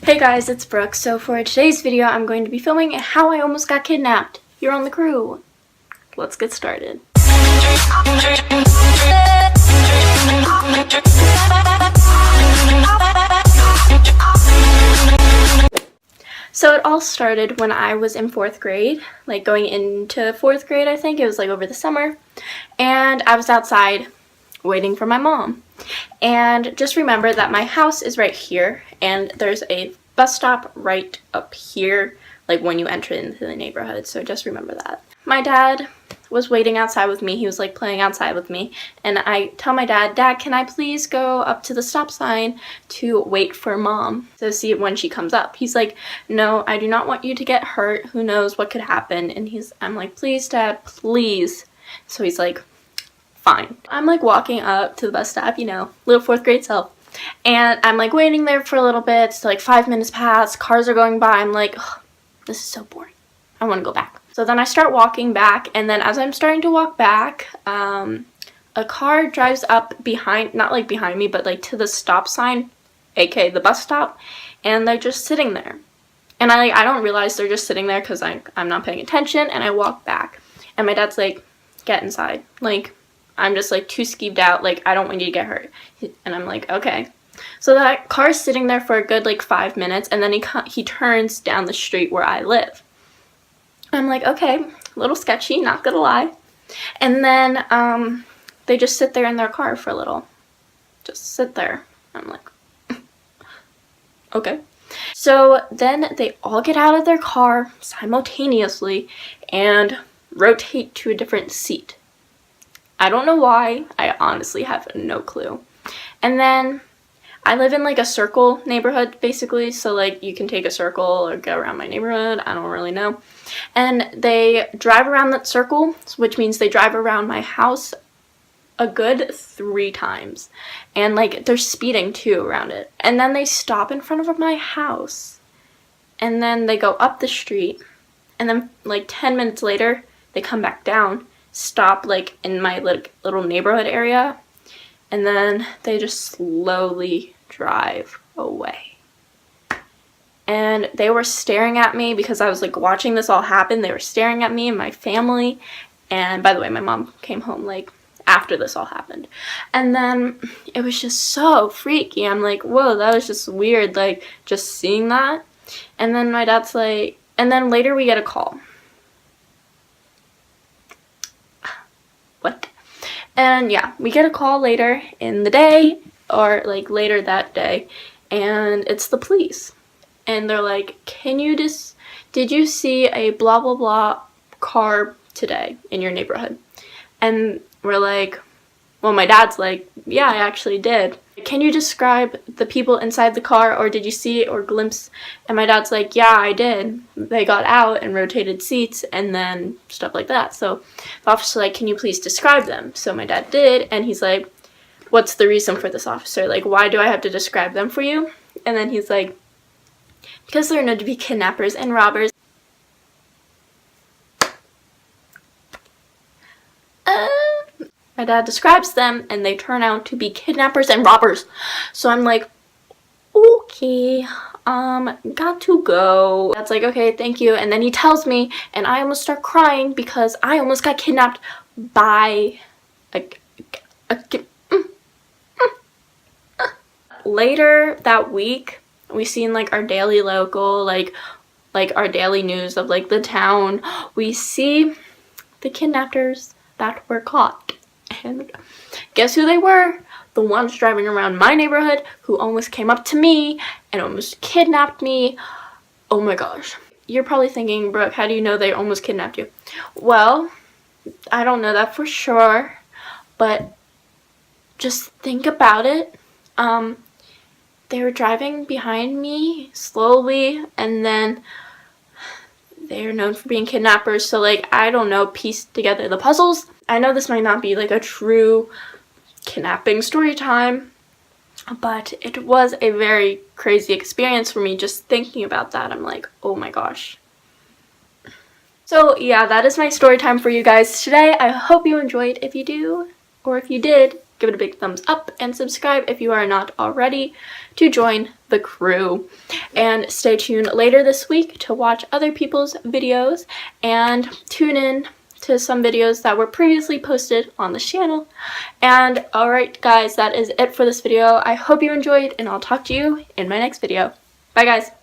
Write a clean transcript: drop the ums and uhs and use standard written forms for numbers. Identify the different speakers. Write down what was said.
Speaker 1: Hey guys, it's Brooke. So for today's video, I'm going to be filming how I almost got kidnapped. You're on the crew. Let's get started. So it all started when I was in 4th grade, like going into 4th grade, I think. It was like over the summer. And I was outside waiting for my mom. And just remember that my house is right here, and there's a bus stop right up here, like when you enter into the neighborhood. So just remember that. My dad was waiting outside with me. He was like playing outside with me, and I tell my dad, "Dad, can I please go up to the stop sign to wait for Mom to see when she comes up?" He's like, "No, I do not want you to get hurt. Who knows what could happen?" And I'm like, "Please, Dad, please." So he's like, fine. I'm like walking up to the bus stop, you know, little 4th grade self. And I'm like waiting there for a little bit. So like 5 minutes pass, cars are going by. I'm like, oh, this is so boring. I want to go back. So then I start walking back, and then as I'm starting to walk back, a car drives up behind, not like behind me, but like to the stop sign, aka the bus stop, and they're just sitting there. And I don't realize they're just sitting there because I'm not paying attention, and I walk back. And my dad's like, "Get inside." Like, I'm just like too skeeved out, like I don't want you to get hurt. And I'm like, okay. So that car's sitting there for a good like 5 minutes, and then he turns down the street where I live. I'm like, okay, a little sketchy, not gonna lie. And then they just sit there in their car for a little. Just sit there. I'm like, okay. So then they all get out of their car simultaneously and rotate to a different seat. I don't know why. I honestly have no clue. And then I live in like a circle neighborhood basically, so like you can take a circle or go around my neighborhood. I don't really know. And they drive around that circle, which means they drive around my house a good 3 times. And like they're speeding too around it. And then they stop in front of my house. And then they go up the street. And then like 10 minutes later, they come back down, stop like in my little neighborhood area, and then they just slowly drive away. And they were staring at me because I was like watching this all happen. They were staring at me and my family. And by the way, my mom came home like after this all happened. And then it was just so freaky. I'm like, whoa, that was just weird, like just seeing that. And then my dad's like, and then later we get a call. What? And yeah, we get a call later in the day, or like later that day, and it's the police. And they're like, did you see a blah blah blah car today in your neighborhood? And we're like, well, my dad's like, yeah, I actually did. Can you describe the people inside the car, or did you see or glimpse? And my dad's like, yeah, I did. They got out and rotated seats and then stuff like that. So the officer's like, can you please describe them? So my dad did, and he's like, what's the reason for this, officer? Like, why do I have to describe them for you? And then he's like, because they're known to be kidnappers and robbers. My dad describes them, and they turn out to be kidnappers and robbers. So I'm like, okay, got to go. Dad's like, okay, thank you. And then he tells me, and I almost start crying because I almost got kidnapped by Later that week, we seen like our daily local, like our daily news of like the town. We see the kidnappers that were caught. And guess who they were? The ones driving around my neighborhood who almost came up to me and almost kidnapped me. Oh my gosh. You're probably thinking, Brooke, how do you know they almost kidnapped you? Well, I don't know that for sure, but just think about it. They were driving behind me slowly, and then they're known for being kidnappers, so like, I don't know, piece together the puzzles. I know this might not be like a true kidnapping story time, but it was a very crazy experience for me just thinking about that. I'm like, oh my gosh. So yeah, that is my story time for you guys today. I hope you enjoyed. If you do, or if you did, give it a big thumbs up, and subscribe if you are not already to join the crew. And stay tuned later this week to watch other people's videos and tune in to some videos that were previously posted on the channel. And alright guys, that is it for this video. I hope you enjoyed, and I'll talk to you in my next video. Bye guys!